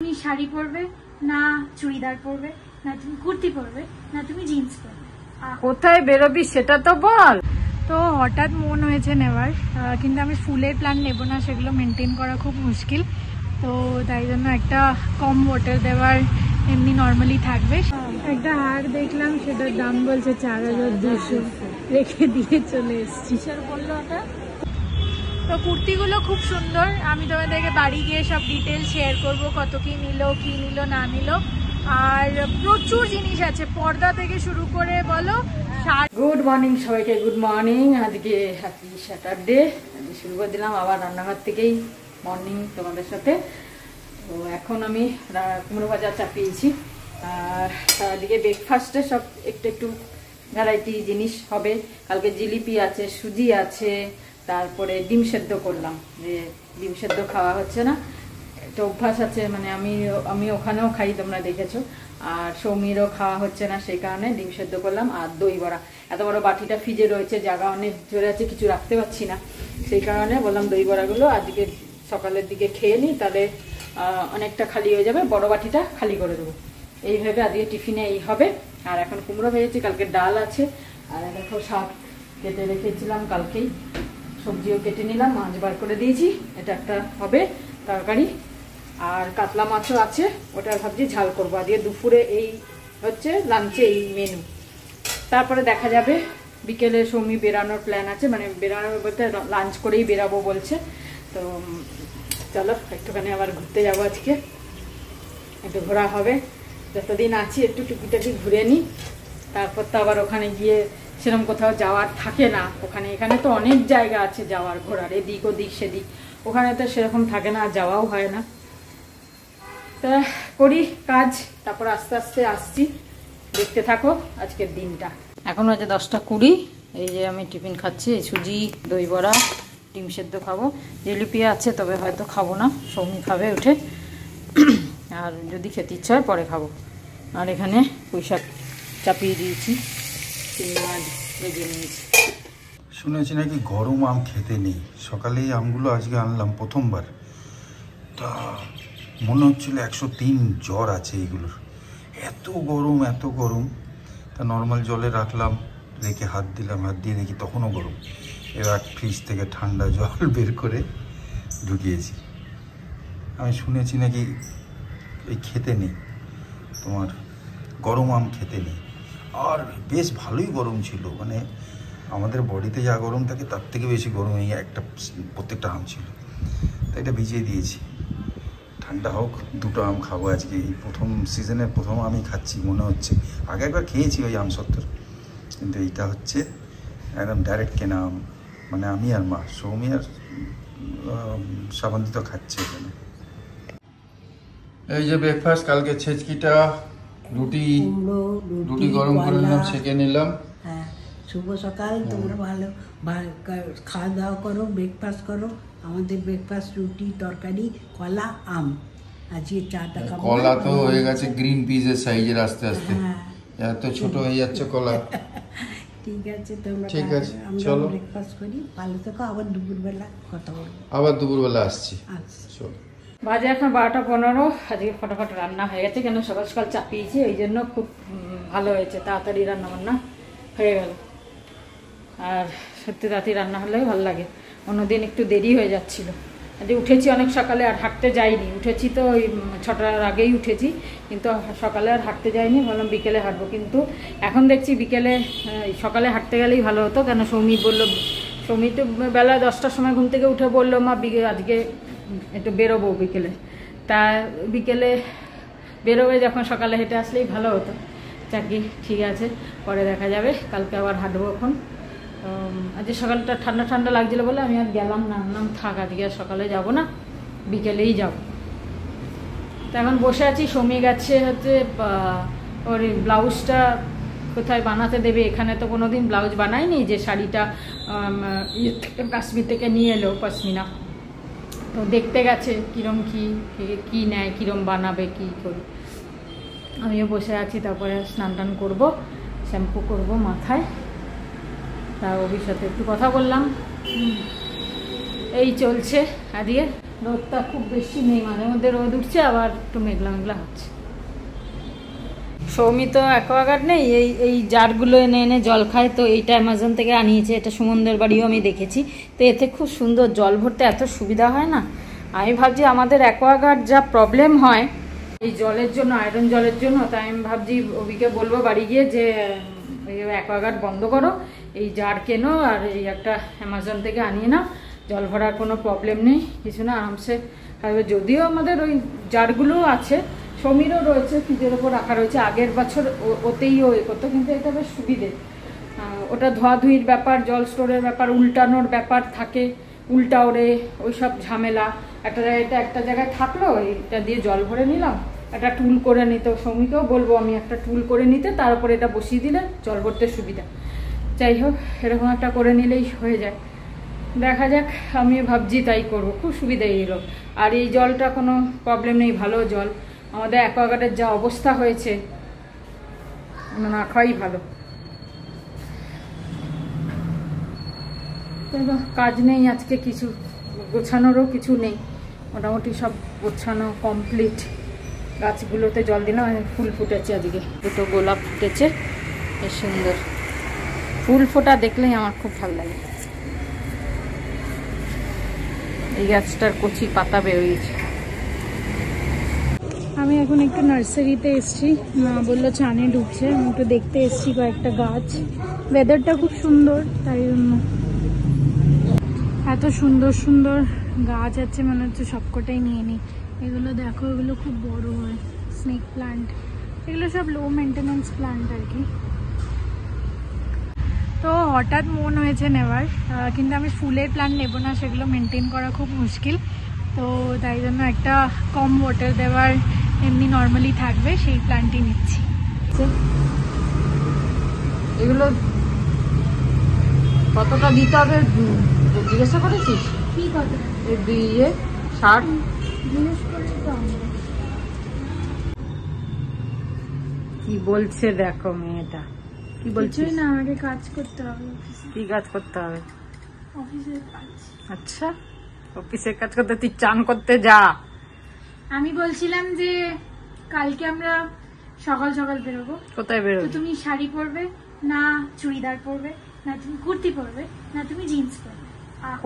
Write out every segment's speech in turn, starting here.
তুমি শাড়ি পরবে না চুড়িদার পরবে না তুমি কুর্তি পরবে না তুমি জিন্স পরবে, কোথায় বেরোবি সেটা তো বল। তো হঠাৎ মন হয়েছে নেওয়ার, কিন্তু আমি ফুলের প্ল্যান নেব না, সেগুলো মেনটেন করা খুব মুশকিল। তো তাই জন্য একটা কম ওয়াটার দেওয়ার এমনি নর্মালি থাকবে। একটা হার দেখলাম, সেটার দাম বলছে 4200, রেখে দিয়ে চলে এসছি। বললো ওটা। তো কুর্তিগুলো খুব সুন্দর, আমি তোমাদেরকে বাড়ি গিয়ে সব ডিটেল শেয়ার করব, কত কি নিল না নিল। আর প্রচুর জিনিস আছে, পর্দা থেকে শুরু করে বলো। গুড মর্নিং সবাইকে, গুড মর্নিং। আজকে হ্যাপি স্যাটারডে। আজকে শুরু করে দিলাম আবার রান্নাঘর থেকেই মর্নিং তোমাদের সাথে। তো এখন আমি কুমড়ো ভাজা চাপিয়েছি, আর তারদিকে ব্রেকফাস্টে সব একটু একটু ভ্যারাইটি জিনিস হবে। কালকে জিলিপি আছে, সুজি আছে, তারপরে ডিম সেদ্ধ করলাম, যে ডিম সেদ্ধ খাওয়া হচ্ছে না, একটা অভ্যাস আছে, মানে আমি ওখানেও খাই, তোমরা দেখেছো। আর সৌমিরও খাওয়া হচ্ছে না, সেই কারণে ডিম সেদ্ধ করলাম। আর দই বড়া, এত বড় বাটিটা ফ্রিজে রয়েছে, জায়গা অনেক জোরে আছে, কিছু রাখতে পারছি না, সেই কারণে বললাম দই বড়াগুলো আজকে সকালের দিকে খেয়ে নিই, তাহলে অনেকটা খালি হয়ে যাবে, বড় বাটিটা খালি করে দেবো। এইভাবে আজকে টিফিনে এই হবে। আর এখন কুমড়ো ভেজেছি, কালকে ডাল আছে, আর দেখো শাক কেটে রেখেছিলাম কালকেই, সবজিও কেটে নিলাম, মাছ বার করে দিয়েছি, এটা একটা হবে তরকারি। আর কাতলা মাছও আছে, ওটা ভাবছি ঝাল করবো। আজকে দুপুরে এই হচ্ছে লাঞ্চে এই মেনু। তারপরে দেখা যাবে বিকেলে সৌমি বেরানোর প্ল্যান আছে, মানে বেরানোর বলতে লাঞ্চ করেই বেরাবো বলছে। তো চলো একটুখানি আবার ঘুরতে যাবো, আজকে একটু ঘোরা হবে, যতদিন আছি একটু টুকিটাকি ঘুরে নিই। তারপর তো আবার ওখানে গিয়ে সেরকম কোথাও যাওয়ার থাকে না, এখানে তো অনেক জায়গা আছে যাওয়ার, ঘোরার, এদিক ওদিক সেদিক, ওখানে তো সেরকম থাকে না, আর যাওয়াও হয় না। তা করি কাজ, তারপর আস্তে আস্তে আসছি, দেখতে থাকো আজকের দিনটা। এখন হচ্ছে 10:20, এই যে আমি টিফিন খাচ্ছি, এই সুজি, দই বড়া, ডিম সেদ্ধ খাবো। জিলিপি আছে, তবে হয়তো খাবো না, সৌমি খাবে উঠে, আর যদি খেতে ইচ্ছা হয় পরে খাবো। আর এখানে পুঁই শাক চাপিয়ে দিয়েছি, মাছ ভেজে নিয়েছি। শুনেছি নাকি গরম আম খেতে নেই, সকালে এই আমগুলো আজকে আনলাম প্রথমবার, তা মনে হচ্ছিল 103 জ্বর আছে এইগুলোর, এত গরম। তা নর্মাল জলে রাখলাম, রেখে হাত দিয়ে দেখি তখনও গরম। এবার ফ্রিজ থেকে ঠান্ডা জল বের করে ঢুকিয়েছি। আমি শুনেছি নাকি এই খেতে নেই, তোমার গরম আম খেতে নেই। আর বেশ ভালোই গরম ছিল, মানে আমাদের বডিতে যা গরম থাকে তার থেকে বেশি গরম এই প্রত্যেকটা আম ছিল। তাই এটা ভিজিয়ে দিয়েছি, ঠান্ডা হোক, দুটো আম খাবো আজকে। এই প্রথম সিজনের প্রথম আমি খাচ্ছি মনে হচ্ছে, আগে একবার খেয়েছি ওই আম সত্তর, কিন্তু এইটা হচ্ছে একদম ডাইরেক্ট কেনা আম। মানে আমি আর মা, সৌমি আর শ্রাবন্তী তো খাচ্ছে এখানে। এই যে ব্রেকফাস্ট, কালকে ছেচকিটা, রুটি গরম করে নিলাম, সেঁকে নিলাম। হ্যাঁ, শুভ সকাল। তোমরা ভালো খাওয়া দাওয়া করো, ব্রেকফাস্ট করো। আমাদের ব্রেকফাস্ট রুটি, তরকারি, কলা, আম। আজকে চাটা খাবো। কলা তো হয়ে গেছে গ্রিন পিসের সাইজের, আস্তে আস্তে এত ছোট হয়ে যাচ্ছে কলা। ঠিক আছে, তোমরা ঠিক আছে, চলো ব্রেকফাস্ট করি। ভালো থেকো, আবার দুপুরবেলা কথা বলবো। আবার দুপুরবেলা আসছি। আচ্ছা, চলো। বাজে এখন 12:15। আজকে ফটাফট রান্না হয়ে গেছে, কেন সকাল সকাল চাপিয়েছি, এই জন্য খুব ভালো হয়েছে, তাড়াতাড়ি রান্না বান্না হয়ে গেল। আর সত্যি তাড়াতাড়ি রান্না হলেও ভালো লাগে, অন্যদিন একটু দেরি হয়ে যাচ্ছিল। আজকে উঠেছি অনেক সকালে, আর হাঁটতে যাইনি, উঠেছি তো ওই 6টার আগেই উঠেছি, কিন্তু সকালে আর হাঁটতে যাইনি, ভাবলাম বিকেলে হাঁটবো। কিন্তু এখন দেখছি বিকেলে, সকালে হাঁটতে গেলেই ভালো হতো, কেন সৌমি তো বেলা 10টার সময় ঘুম থেকে উঠে বললো, মা আজকে একটু বেরোবো বিকেলে। তা বিকেলে বেরোবে যখন, সকালে হেঁটে আসলেই ভালো হতো। চাকি ঠিক আছে, পরে দেখা যাবে, কালকে আবার হাঁটবো। এখন আজকে সকালটা ঠান্ডা লাগছিলো বলে আমি আর গেলাম না, থাক আজকে আর সকালে যাব না, বিকেলেই যাব। তা এখন বসে আছি, সৌমি গেছে হচ্ছে ওর ব্লাউজটা কোথায় বানাতে দেবে। এখানে তো কোনোদিন ব্লাউজ বানায়নি, যে শাড়িটা কাশ্মীর থেকে নিয়ে এলো পশমিনা, তো দেখতে গেছে কিরম কি নেয়, কিরম বানাবে, কি করি। আমিও বসে আছি, তারপরে স্নান টান করবো, শ্যাম্পু করবো মাথায়। তা ওর সাথে একটু কথা বললাম, এই চলছে। আজকে রোদটা খুব বেশি নেই, মাঝে মধ্যে রোদ উঠছে আবার একটু মেঘলা মেঘলা হচ্ছে। সৌমি তো অ্যাকোয়াগার্ড নেই, এই জারগুলো এনে এনে জল খায়। তো এইটা অ্যামাজন থেকে আনিয়েছে, এটা সুমনদের বাড়িও আমি দেখেছি। তো এতে খুব সুন্দর জল ভরতে এত সুবিধা হয় না। আমি ভাবছি আমাদের অ্যাকোয়াগার্ড যা প্রবলেম হয় এই জলের জন্য, আয়রন জলের জন্য, তাই আমি ভাবছি ওবিকে বলবো বাড়ি গিয়ে যে এই অ্যাকোয়াগার্ড বন্ধ করো, এই জার কেনো আর এই একটা অ্যামাজন থেকে আনিয়ে নাও, জল ভরার কোনো প্রবলেম নেই, কিছু না, আরামসে খাবে। যদিও আমাদের ওই জারগুলো আছে, সমীরও রয়েছে, ফ্রিজের ওপর রাখা রয়েছে, আগের বছর ওতেই ও এ করতো, কিন্তু এটা বেশ সুবিধে। ওটা ধোয়াধুয়ির ব্যাপার, জল স্টোরের ব্যাপার, উল্টানোর ব্যাপার থাকে, উল্টা ওড়ে ওইসব ঝামেলা। একটা জায়গায় থাকলো, এটা দিয়ে জল ভরে নিলাম, একটা টুল করে নিতে, সৌমিকেও বলবো আমি একটা টুল করে নিতে, তারপরে এটা বসিয়ে দিলে জল ভরতে সুবিধা। যাই হোক, এরকম একটা করে নিলেই হয়ে যায়। দেখা যাক, আমি ভাবছি তাই করবো, খুব সুবিধাই এলো। আর এই জলটা কোনো প্রবলেম নেই, ভালো জল। আমাদের অ্যাকোয়াগার্ডের যা অবস্থা হয়েছে, না খাওয়াই ভালো। কাজ নেই আজকে, কিছু গোছানোরও কিছু নেই, মোটামুটি সব গোছানো কমপ্লিট। গাছগুলোতে জল দিলাম, ফুল ফুটেছে আজকে, দুটো গোলাপ ফুটেছে, বেশ সুন্দর। ফুল ফোটা দেখলেই আমার খুব ভালো লাগে। এই গাছটার কচি পাতা বেরোয়েছে। আমি এখন একটু নার্সারিতে এসেছি, মা বললো চানে ঢুকছে, আমি একটু দেখতে এসেছি কয়েকটা গাছ। ওয়েদারটা খুব সুন্দর, তাই জন্য এত সুন্দর সুন্দর গাছ আছে, মনে হচ্ছে সবকটাই নিয়ে নিই। এগুলো দেখো, এগুলো খুব বড় হয়, স্নেক প্লান্ট, এগুলো সব লো মেনটেন্যান্স প্লান্ট আর কি। তো হঠাৎ মন হয়েছে নেওয়ার, কিন্তু আমি ফুলের প্লান্ট নেব না, সেগুলো মেনটেন করা খুব মুশকিল। তো তাই জন্য একটা কম ওয়াটার দেওয়ার, এমনি নর্মালি থাকবে সেই প্লান্টই নিচ্ছি। এগুলো কতটা দিতে হবে জিজ্ঞাসা করেছিস? কি কথা? দিয়ে 60 জিজ্ঞেস করছি তো আমি। কি বলছে দেখো মেয়েটা, কি বলছিস? কিছুই না, আমাকে কাজ করতে হবে অফিসে। কি কাজ করতে হবে? অফিসের কাজ। আচ্ছা, অফিসের কাজ করতে তুই চান করতে যা। আমি বলছিলাম যে কালকে আমরা সকাল সকাল বেরোবো। কোথায় তো বেরোবি? তুমি শাড়ি পরবে না চুড়িদার পরবে, না তুমি কুর্তি পরবে, না তুমি জিন্স পরবে?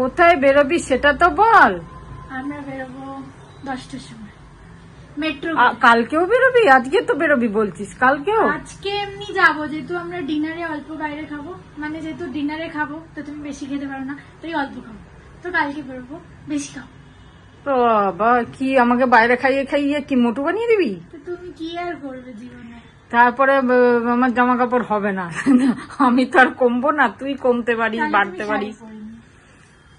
কোথায় বেরোবি সেটা তো বল। আমরা বেরোবো 10টার সময়, মেট্রো। কালকেও বেরোবি? আজকে তো বেরোবি বলছিস, কালকেও? আজকে এমনি যাবো, যেহেতু আমরা ডিনারে অল্প বাইরে খাবো, মানে যেহেতু ডিনারে খাবো তো তুমি বেশি খেতে পারো না, তাই অল্প খাবো। তো কালকে বেরোবো, বেশি খাবো। তো বাবা, কি আমাকে বাইরে খাইয়ে খাইয়ে কি মোটু বানিয়ে দিবি? তো তুমি কি আর করবে জীবনে? তারপরে আমার জামা কাপড় হবে না, আমি তো আর কমবো না, তুই কমতে পারিস, তাহলে বাড়তে তুমি পারিস। শাড়ি পরে নিও।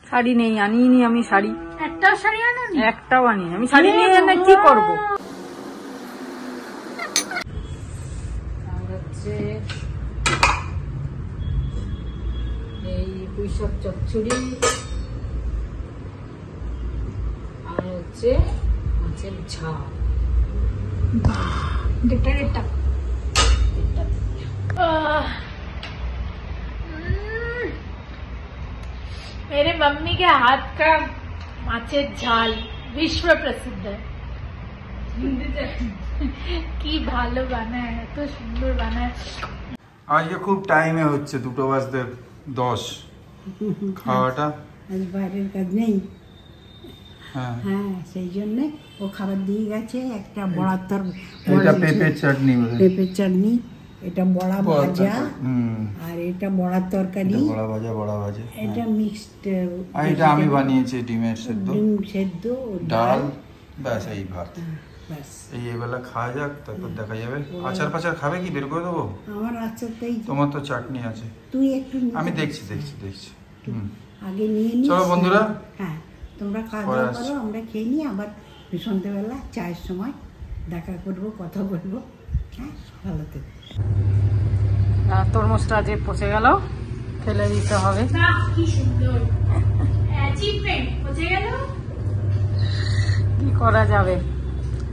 শাড়ি নেই, আনিনি আমি শাড়ি, একটাও শাড়ি আনোনি? একটাও আনি। আমি শাড়ি নিয়ে এনে কি করবো? এই পুঁইশাক চচ্চড়ি আর হচ্ছে মাছের ঝাল। मेरे मम्मी के हाथ का माछेर झाल विश्व प्रसिद्ध है। কি ভালো বানায়, এত সুন্দর বানায়। আজকে খুব টাইমে হচ্ছে, 2:10 খাওয়াটা। আজ বাইরের কাজ নেই, হ্যাঁ হ্যাঁ, সেই জন্যে ও খাবার দিয়ে গেছে। একটা বড়ার এটা পেঁপের চাটনি, পেঁপের চাটনি, এটা বড়া ভাজা, হুম, আর এটা বড়ার তরকারি, বড়া ভাজা, এটা মিক্সড, আর এটা আমি বানিয়েছি ডিমের সেদ্ধ, ডিম সেদ্ধ, ডাল, ব্যাস এই ভাত। ব্যাস। এই এবেলা খাওয়া যাক, তারপর দেখা যাবে। আচার পাচার খাবে কি বের করে দেবো? আমার আচারটাই, তোমার তো চাটনি আছে, তুই একটু আমি দেখছি। হুম, আগে নিয়ে নিস। চলো বন্ধুরা, হ্যাঁ, তোমরা খাওয়া পরে দাওয়া আসছি। করো, আমরা খেয়ে নিই, আবার সন্ধ্যেবেলা চায়ের সময় দেখা করবো, কথা বলবো। হ্যাঁ, ভালো থেকো। তরমুজটা যে পচে গেল, ফেলে দিতে হবে। বাহ, কি সুন্দর অ্যাচিভমেন্ট, বুঝে গেল। কি করা যাবে,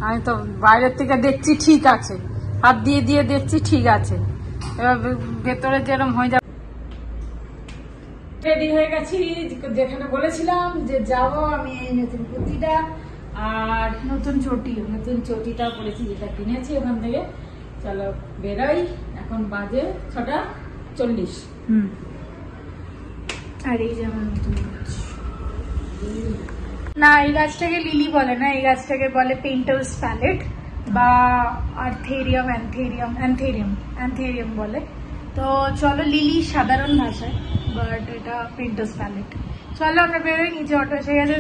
আমি তো বাইরের থেকে দেখছি ঠিক আছে, হাত দিয়ে দিয়ে দেখছি ঠিক আছে, এবার ভেতরে যেরকম হয়ে যাবে। রেডি হয়ে গেছি, যেখানে বলেছিলাম যে যাব আমি এই নতুন কুর্তিটা আর নতুন চটিটাও পরেছি, যেটা কিনেছি ওখান থেকে। চলো বেরোই, এখন বাজে 6:40। আর এই যে আমার নতুন গাছ। না, এই গাছটাকে লিলি বলে না, এই গাছটাকে বলে পেইন্টার্স প্যালেট বা অ্যান্থেরিয়াম বলে। তো চলো, লিলি সাধারণ ভাষায়, বাট এটা পেইন্টার্স প্যালেট। চলো আমরা বেরোই, নিচে অটো এসে গেছে।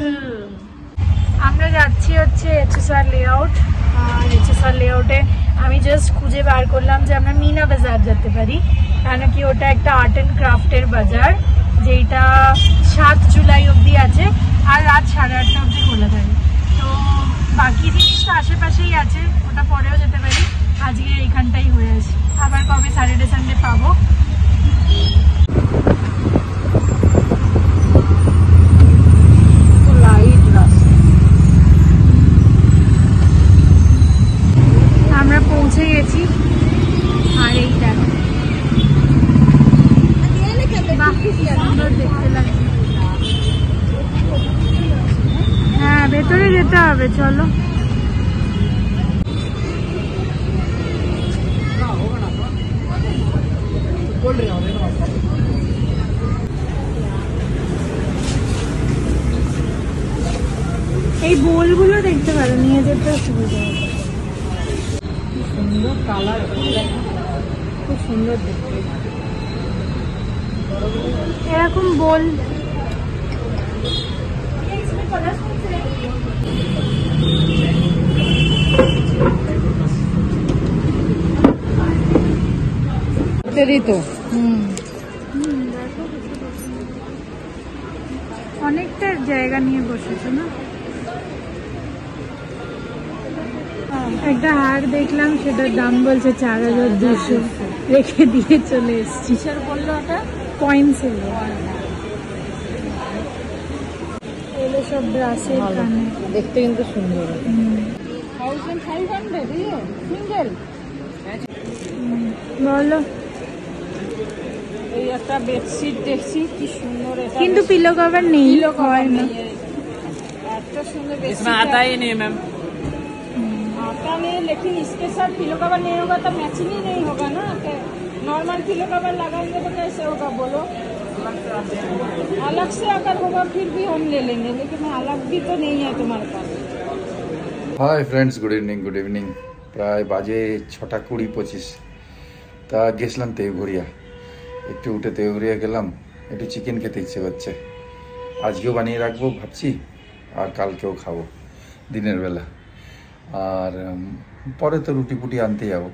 আমরা যাচ্ছি হচ্ছে HSR লেআউট। আর HSR লেআউটে আমি জাস্ট খুঁজে বার করলাম যে আমরা মিনা বাজার যেতে পারি, কেন কি ওটা একটা আর্ট অ্যান্ড ক্রাফটের বাজার, যেটা 7 জুলাই অবধি আছে আর রাত 8:30 অবধি খোলা থাকে। তো বাকি জিনিস তো আশেপাশেই আছে, ওটা পরেও যেতে পারি, আজকে এইখানটাই হয়ে আছে। আবার কবে স্যাটারডে সানডে পাবো। আমরা পৌঁছে গেছি। আর এই দেখো, সুন্দর দেখতে লাগছে। হ্যাঁ, ভেতরে যেতে হবে, চলো। এই বোলগুলো দেখতে পারো, নিয়ে যেতে সুবিধা হবে। সুন্দর কালার, খুব সুন্দর দেখতে এরকম বোল। তো অনেকটা জায়গা নিয়ে বসেছে না। একটা হার দেখলাম, সেটার দাম বলছে 4200, রেখে দিয়ে চলে এসছি। বললো ওটা পয়েন্টস এলো সব ব্রাসের কানে, দেখতে কিন্তু সুন্দর। 1500 সিঙ্গেল। বলো, এই একটা বেডশিট দেখছি, কি সুন্দর, কিন্তু পিলো কভার নেই, হয় না। এত সুন্দর বেডশিট आता ही नहीं मैम, आता नहीं, लेकिन इसके साथ पिलो कवर नहीं होगा तो मैचिंग ही नहीं होगा ना। नॉर्मल पिलो कवर लगाएंगे तो कैसे होगा बोलो? अलग से अगर होगा फिर भी हम ले लेंगे, लेकिन अलग भी तो नहीं है तुम्हारे पास। Hi friends, good evening. প্রায় বাজে 6:20-25। তা গেছিলাম দেওঘরিয়া, একটু উঠে দেওঘরিয়া গেলাম, একটু চিকেন খেতে ইচ্ছে করছে। আজকেও বানিয়ে রাখবো ভাবছি, আর কালকেও খাবো দিনের বেলা। আর পরে তো রুটি পুটি আনতে যাবো,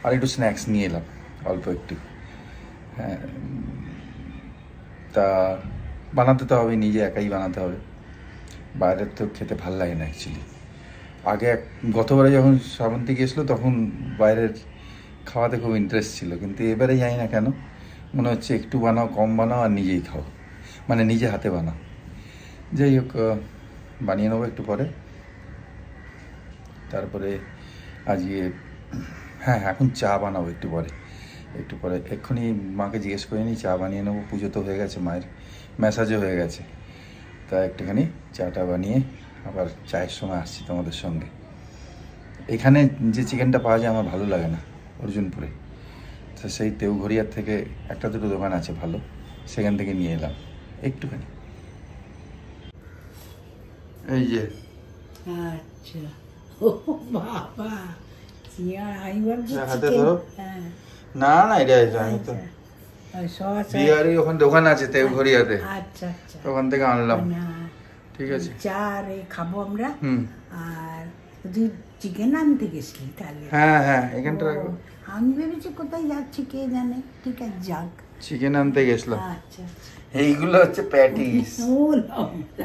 আর একটু স্ন্যাক্স নিয়ে এলাম অল্প একটু। হ্যাঁ, তা বানাতে তো হবে, নিজে একাই বানাতে হবে, বাইরের তো খেতে ভাল লাগে না অ্যাকচুয়ালি। আগে গতবারে যখন শ্রাবন্তী গেছিলো তখন বাইরের খাওয়াতে খুব ইন্টারেস্ট ছিল, কিন্তু এবারে জানি না কেন মনে হচ্ছে একটু বানাও, কম বানাও, আর নিজেই খাও, মানে নিজে হাতে বানাও। যাই হোক, বানিয়ে নেবো একটু পরে। তারপরে আজকে হ্যাঁ, এখন চা বানাবো একটু পরে। এক্ষুনি মাকে জিজ্ঞেস করে নিই, চা বানিয়ে নেবো। পুজো তো হয়ে গেছে, মায়ের ম্যাসাজও হয়ে গেছে, তা একটুখানি চাটা বানিয়ে আবার চায়ের সময় আসছি তোমাদের সঙ্গে। এখানে যে চিকেনটা পাওয়া যায় আমার ভালো লাগে না, অর্জুনপুরে। তো সেই দেওঘরিয়ার থেকে একটা দুটো দোকান আছে ভালো, সেখান থেকে নিয়ে এলাম একটুখানি। এই যে আচ্ছা, ও বাবা, হাতে ধরো। না না, এটা আমি তো বিহারি ওখানে দোকান আছে দেওঘরিয়াতে, আচ্ছা আচ্ছা, ওখান থেকে আনলাম। ঠিক আছে, চা আর খাবো আমরা। আর তুই চিকেন আনতে গেছিলি তাহলে? হ্যাঁ হ্যাঁ, এখানটা রাখবো। আমি ভেবেছি কোথায় যাচ্ছি কে জানে। ঠিক আছে, যাক, চিকেন আনতে গেছিলাম। আচ্ছা আচ্ছা, এইগুলো হচ্ছে প্যাটিস,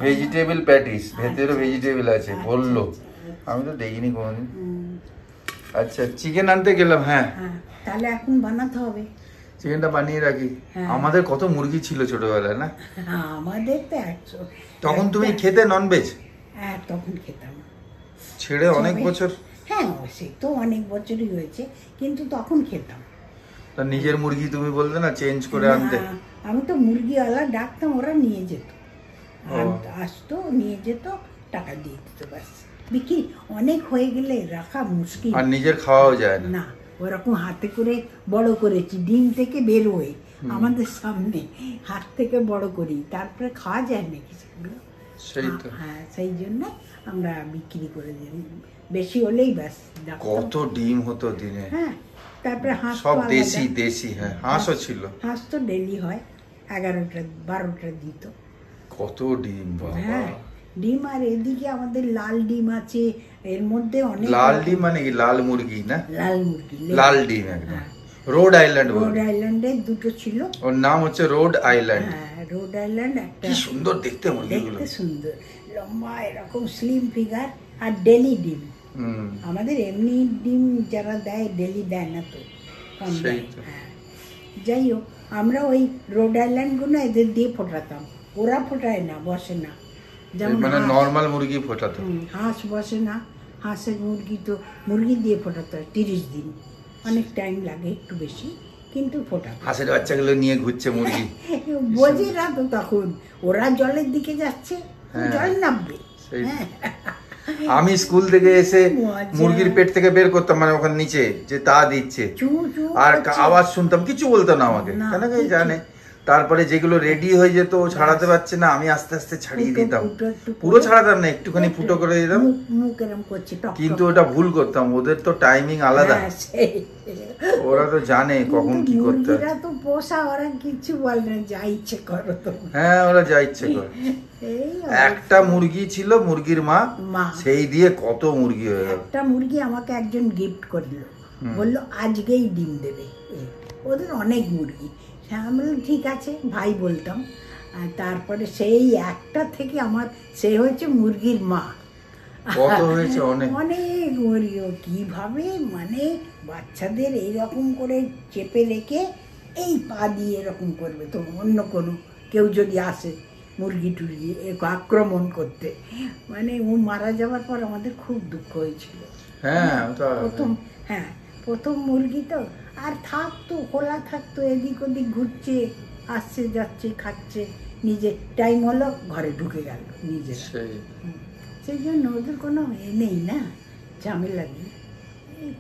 ভেজিটেবল প্যাটিস, ভেতরে ভেজিটেবল আছে বললো, আমি তো দেখিনি কোনোদিন। আচ্ছা, চিকেন আনতে গেলাম। হ্যাঁ, তাহলে এখন বানাতে হবে, চিকেনটা বানিয়ে রাখি। আমাদের কত মুরগি ছিল ছোটবেলায় না? আমাদের তো 100। তখন তুমি খেতে ননভেজ? হ্যাঁ, তখন খেতাম, ছেড়ে অনেক বছর। হ্যাঁ, সে তো অনেক বছরই হয়েছে, কিন্তু তখন খেতাম। তা নিজের মুরগি তুমি বলতে না চেঞ্জ করে আনতে? না, আমি তো মুরগিওয়ালা ডাকতাম, ওরা নিয়ে যেত, আসতো নিয়ে যেত, টাকা দিয়ে দিত, ব্যাস বিক্রি। অনেক হয়ে গেলে রাখা মুশকিল, আর নিজের খাওয়াও যায় না। না ওরকম হাতে করে বড় করেছি, ডিম থেকে বের হয়ে আমাদের সামনে হাত থেকে বড় করি, তারপরে খাওয়া যায় নাকি সেগুলো? সেই তো। হ্যাঁ, সেই জন্য আমরা বিক্রি করে দিই, বেশি হলেই ব্যাস। কত ডিম হতো দিনে। হ্যাঁ, তারপরে হাঁস সব তো আলাদা। দেশি দেশি। হ্যাঁ, হাঁসও ছিল। হাঁস তো ডেলি হয়, 11টা 12টা দিত। কত ডিম বাবা। হ্যাঁ, ডিম। আর এদিকে আমাদের লাল ডিম আছে, এর মধ্যে অনেক লাল ডিম মানে কি? লাল মুরগি না? লাল মুরগি, লাল ডিম একদম। হ্যাঁ। রোড আইল্যান্ড রোড আইল্যান্ডে দুটো ছিল। ওর নাম হচ্ছে রোড আইল্যান্ড। হ্যাঁ, রোড আইল্যান্ড একটা। কি সুন্দর দেখতে মুরগিগুলো। দেখতে সুন্দর, লম্বা এরকম স্লিম ফিগার, আর ডেলি ডিম। আমাদের এমনি ডিম যারা দেয় ডেলি দেয় না তো, কম দেয়। হ্যাঁ, যাই হোক, আমরা ওই রোড আইল্যান্ড গুলো এদের দিয়ে ফোটাতাম, ওরা ফোটায় না, বসে না। যেমন মানে নরমাল মুরগি ফোটাতো। হাঁস বসে না, হাঁসের মুরগি তো মুরগি দিয়ে ফোটাতে হয় 30 দিন, অনেক টাইম লাগে, একটু বেশি, কিন্তু ফোটাতে। হাঁসের বাচ্চাগুলো নিয়ে ঘুরছে মুরগি। বোঝে না তো তখন, ওরা জলের দিকে যাচ্ছে, জল নামবে। হ্যাঁ, আমি স্কুল থেকে এসে মুরগির পেট থেকে বের করতাম, মানে ওখানে নিচে যে তা দিচ্ছে, আর আওয়াজ শুনতাম, কিছু বলতো না আমাকে, কেন কি জানে। তারপরে যেগুলো রেডি হয়ে যেত ও ছাড়াতে পারছে না, আমি আস্তে আস্তে ছাড়িয়ে দিতাম, পুরো ছাড়াতাম না, একটুখানি ফুটো করে দিতাম, কিন্তু ওটা ভুল করতাম, ওদের তো টাইমিং আলাদা, ওরা তো জানে কখন কি করতে হয়। তো পোষা, ওরা কিছু বলে না, যা ইচ্ছে করো তো। হ্যাঁ, ওরা যা ইচ্ছে করে। একটা মুরগি ছিল, মুরগির মা, সেই দিয়ে কত মুরগি হয়ে গেল। একটা মুরগি আমাকে একজন গিফট করলো, বললো আজকেই ডিম দেবে। ওদের অনেক মুরগি, আমি বললাম ঠিক আছে ভাই বলতাম। আর তারপরে সেই একটা থেকে আমার সে হয়েছে মুরগির মা। কত হয়েছে? অনেক অনেক মুরগি। কিভাবে মানে বাচ্চাদের এইরকম করে চেপে রেখে এই পা দিয়ে এরকম করবে, তো অন্য কোনো কেউ যদি আসে মুরগি টুরগি আক্রমণ করতে, মানে ও মারা যাওয়ার পর আমাদের খুব দুঃখ হয়েছিল। হ্যাঁ, প্রথম মুরগি তো, আর থাকতো, খোলা থাকতো, এদিক ওদিক ঘুরছে, আসছে যাচ্ছে, খাচ্ছে, নিজে টাইম হলো ঘরে ঢুকে গেল নিজে। সেই জন্য ওদের কোনো নেই না, ঝামেলা নেই,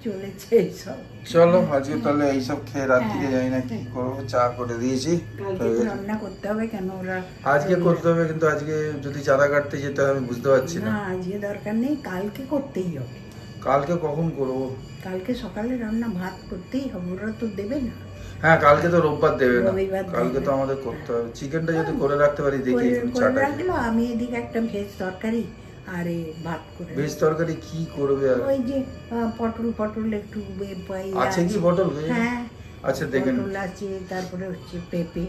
চলেছে এইসব। চলো আজকে তাহলে এইসব খেয়ে রাত্রিরে যাই না, কি করবো, চা করে দিয়েছি, কালকে রান্না করতে হবে, কেন ওরা আজকে করতে হবে, কিন্তু আজকে যদি চারা কাটতে যেতে হয় আমি বুঝতে পারছি না। আজকে দরকার নেই, কালকে করতেই হবে। কালকে কখন করবো? কালকে সকালে রান্না ভাত করতেই হবে, ওরা তো দেবে না। হ্যাঁ, কালকে তো রোববার দেবে না, কালকে তো আমাদের করতে হবে। চিকেনটা যদি করে রাখতে পারি দেখি, রাখলো। আমি এদিকে একটা ভেজ তরকারি আর ভাত করে। ভেজ তরকারি কি করবে? ওই যে পটল একটু আছে কি পটল? হ্যাঁ, আচ্ছা দেখেন, পটল আছে, তারপরে হচ্ছে পেঁপে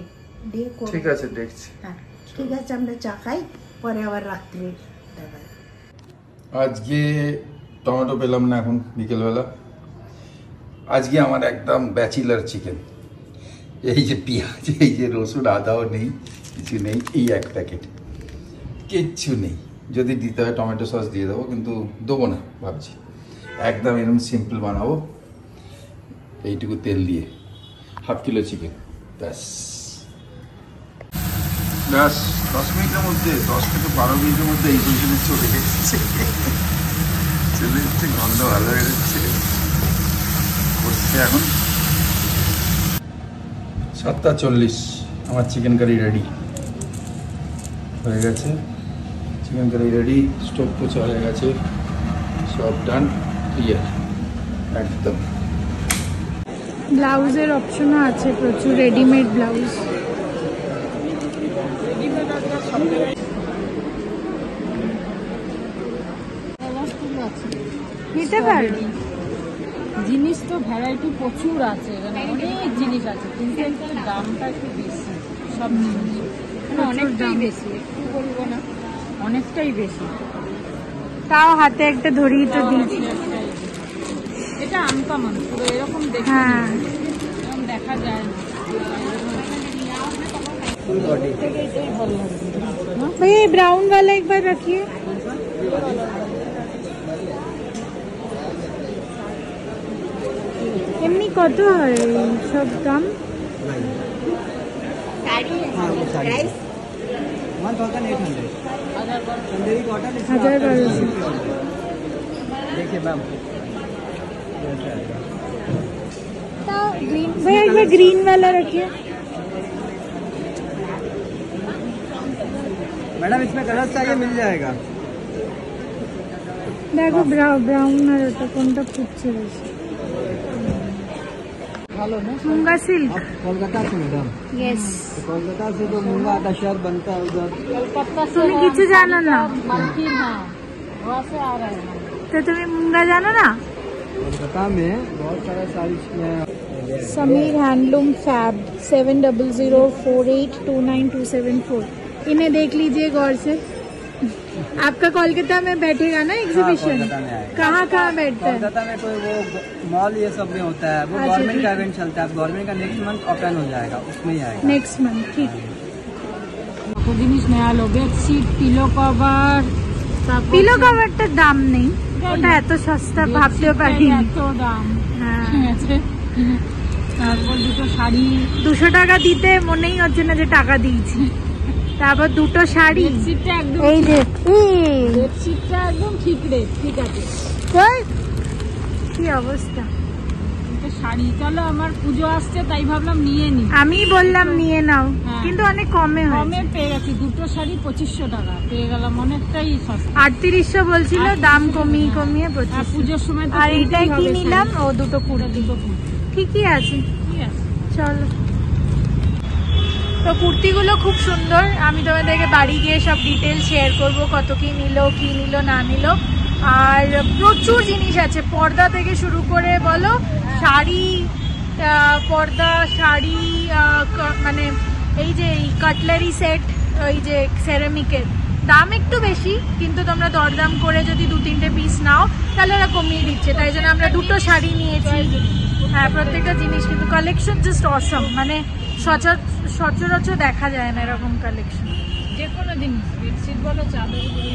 দিয়ে। ঠিক আছে, দেখছি। হ্যাঁ, ঠিক আছে, আমরা চা খাই, পরে আবার রাত্রে। আজকে টমেটো পেলাম না এখন বিকেলবেলা। আজকে আমার একদম ব্যাচেলার চিকেন। এই যে পেঁয়াজ, এই যে রসুন, আদাও নেই, কিছু নেই, এই এক প্যাকেট, কিচ্ছু নেই। যদি দিতে হয় টমেটো সস দিয়ে দেবো, কিন্তু দেবো না ভাবছি, একদম এরকম সিম্পল বানাবো, এইটুকু তেল দিয়ে। 1/2 কিলো চিকেন, ব্যাস 10 মিনিটের মধ্যে, 10 থেকে 12 মিনিটের মধ্যে এই পজিশনে চলে এসেছে, চলে এসছে, গন্ধ ভালো হয়ে যাচ্ছে। করছে এখন 7:40, আমার চিকেন কারি রেডি হয়ে গেছে। চিকেন কারি রেডি, স্টোভ পোছা হয়ে গেছে, সব ডান, ক্লিয়ার একদম। ব্লাউজের অপশনও আছে প্রচুর, রেডিমেড ব্লাউজ। নিতে পারবি, জিনিস তো ভ্যারাইটি প্রচুর আছে, অনেক জিনিস আছে, কিন্তু এখানে দামটা একটু বেশি, সব জিনিস অনেকটাই বেশি, একটু বলবো না, অনেকটাই বেশি। তাও হাতে একটা ধরিয়ে তো দিয়েছি। এটা আনকমন পুরো, এরকম দেখে এরকম দেখা যায় না। भैया ब्राउन वाला एक बार रखिए। এমনি কত হয় এই সব দাম? प्राइस 1800 चंदेरी कॉटन 1200 देखिए मैम ग्रीन भैया एक बार ग्रीन वाला रखिए। मैडम इसमें कलर चाहिए मिल जाएगा। দেখো ব্রাউন আর এটা কোনটা ফুটছে বেশি? हेलो ना মুঙ্গা সিল্ক। कोलकाता से मैडम, यस। तो कोलकाता से तो मूंगा का शर्ट बनता है उधर। कलकत्ता से তুমি কিছু জানো না? मालकिन, हाँ वहाँ से आ रहे हैं। তো তুমি মুঙ্গা জানো না? कोलकाता में बहुत सारा साड़ी समीर हैंडलूम फैब 7004829274। इन्हें देख लीजिए गौर से। आपका कोलकाता में बैठेगा ना एग्जीबिशन? कोलकाता में आएगा। कहाँ कहाँ बैठता है? कोलकाता में कोई वो मॉल ये सब में होता है, वो अच्छा, गवर्नमेंट ठीक का है। इवेंट चलता है, गवर्नमेंट का नेक्स्ट मंथ ओपन हो जाएगा, उसमें ही आएगा। नेक्स्ट मंथ, ठीक। কত জিনিস নেওয়া হলো, বেডশিট, পিলো কভার, পিলো কভারটার দাম নেই, ওটা এত সস্তা ভাবতেও পারি। এত দাম। হ্যাঁ, ঠিক আছে। তারপর দুটো শাড়ি, 200 টাকা দিতে মনেই হচ্ছে না যে টাকা দিয়েছি। তারপর দুটো শাড়ি, বেডশিটটা একদম এই যে বেডশিটটা একদম ঠিক রেট, ঠিক আছে। কি অবস্থা। দুটো শাড়ি, চলো আমার পুজো আসছে তাই ভাবলাম নিয়ে নি। আমি বললাম নিয়ে নাও, হ্যাঁ। কিন্তু অনেক কমে হয়েছে। কমে পেয়ে গেছি, দুটো শাড়ি 2500 টাকা পেয়ে গেলাম, অনেকটাই সস্তা। 3800 বলছিল, দাম কমিয়ে কমিয়ে আর 2500। পুজোর সময় তো আর কিনতেই এটাই কি হবে নিলাম, শাড়ি। ও দুটো কুড়ি। দুটো কুর্তি, ঠিকই আছে, ঠিক আছে। চলো। তো কুর্তিগুলো খুব সুন্দর, আমি তোমাদেরকে বাড়ি গিয়ে সব ডিটেল শেয়ার করব, কত কি নিল না নিল। আর প্রচুর জিনিস আছে, পর্দা থেকে শুরু করে বলো, শাড়ি, পর্দা, শাড়ি, মানে এই যে কাটলারি সেট, ওই যে সেরামিকের দাম একটু বেশি, কিন্তু তোমরা দরদাম করে যদি 2-3টে পিস নাও তাহলে ওরা কমিয়ে দিচ্ছে, তাই জন্য আমরা দুটো শাড়ি নিয়েছি। হ্যাঁ, প্রত্যেকটা জিনিস কিন্তু কালেকশন জাস্ট অসম, মানে সচরাচর দেখা যায় না এরকম কালেকশন। যে কোনো জিনিস, বেডশিট বলো, চাদর বলো,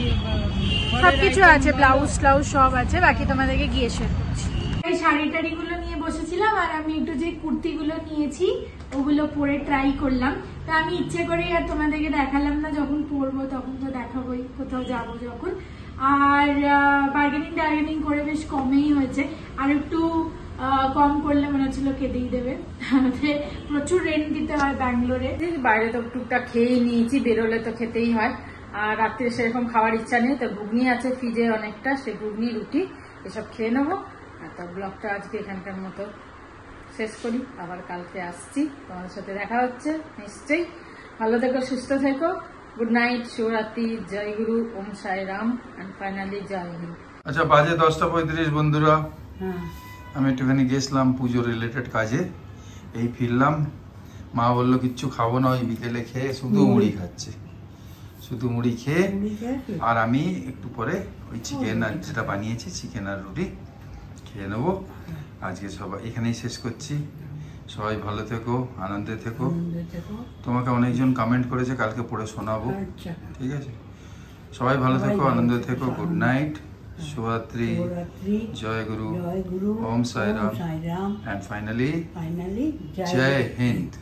সবকিছু আছে, ব্লাউজ ট্লাউজ সব আছে, বাকি তোমাদেরকে গিয়ে শেয়ার করছি। এই শাড়ি টাড়িগুলো নিয়ে বসেছিলাম, আর আমি একটু যে কুর্তিগুলো নিয়েছি ওগুলো পরে ট্রাই করলাম। তা আমি ইচ্ছে করেই আর তোমাদেরকে দেখালাম না, যখন পরবো তখন তো দেখাবোই, কোথাও যাবো যখন। আর বার্গেনিং করে বেশ কমেই হয়েছে, আর একটু কম করলে মনে হচ্ছিল কেটেই দেবে। প্রচুর রেন্ট দিতে হয় ব্যাঙ্গালোরে। বাইরে তো টুকটাক খেয়েই নিয়েছি, বেরোলে তো খেতেই হয়। আর রাত্রে সেরকম খাওয়ার ইচ্ছা নেই, তো ঘুগনি আছে ফ্রিজে অনেকটা, সে ঘুগনি রুটি এসব খেয়ে নেবো। তো ব্লগটা আজকে এখানকার মতো শেষ করি, আবার কালকে আসছি, তোমাদের সাথে দেখা হচ্ছে নিশ্চয়ই। ভালো থেকো, সুস্থ থেকো, গুড নাইট, শিবরাত্রি, জয় গুরু, ওম সাই রাম, অ্যান্ড ফাইনালি জয় হিন্দ। আচ্ছা, বাজে 10:35 বন্ধুরা। আমি একটুখানি গেছিলাম পুজো রিলেটেড কাজে, এই ফিরলাম। মা বললো কিচ্ছু খাবো না, ওই বিকেলে খেয়ে শুধু মুড়ি খাচ্ছে, শুধু মুড়ি খেয়ে। আর আমি একটু পরে ওই চিকেন আর যেটা বানিয়েছি, চিকেন আর রুটি খেয়ে নেবো। আজকে সবাই এখানেই শেষ করছি। সবাই ভালো থেকো, আনন্দে থেকো। তোমাকে অনেকজন কমেন্ট করেছে, কালকে পড়ে শোনাবো, ঠিক আছে? সবাই ভালো থেকো, আনন্দে থেকো, গুড নাইট, শুভরাত্রি, জয় গুরু, ওম সাই রাম, এন্ড ফাইনালি জয় হিন্দ।